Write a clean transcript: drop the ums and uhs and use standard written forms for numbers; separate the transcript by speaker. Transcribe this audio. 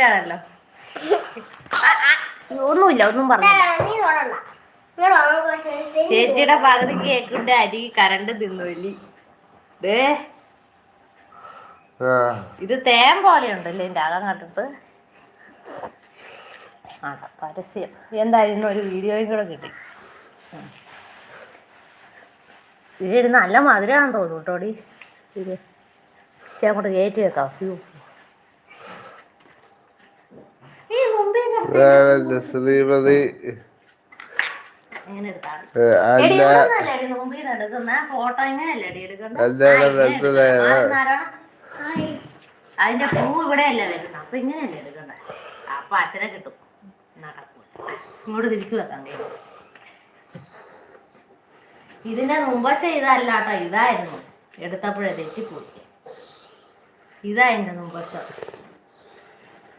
Speaker 1: അറിയാണല്ലോ. ഒന്നുമില്ല, ഒന്നും പറഞ്ഞില്ല. ചേച്ചിയുടെ പകുതി കേക്കിന്റെ അരി കരണ്ട് തിന്നുവല്ലി. ഇത് തേൻ പോലെ ഉണ്ടല്ലേ എന്റെ അകം കണ്ടിട്ട്. പരസ്യം എന്തായാലും ഒരു വീഡിയോയും കൂടെ കിട്ടി. ഇത് നല്ല മധുരമാണെന്ന് തോന്നുന്നു കേട്ടോടി. ഇത് അങ്ങോട്ട് കയറ്റി വെക്കാം.
Speaker 2: ശ്രീമതി
Speaker 1: ഫോട്ടോ ഇങ്ങനെയല്ലേ എടുക്കണ്ട. അതിന്റെ പൂ ഇവിടെയല്ലേ വരുന്നത്, അപ്പൊ ഇങ്ങനെയല്ലേ എടുക്കണ്ടേ. അപ്പൊ അച്ഛനെ കിട്ടും. ഇങ്ങോട്ട് തിരിച്ചു വെക്കാൻ കഴിയും. ഇതിന്റെ മുമ്പശ ഇതല്ലാട്ടോ, ഇതായിരുന്നു. എടുത്തപ്പോഴേ തെറ്റിപ്പോയി. ഇതാ എന്റെ മുമ്പശ.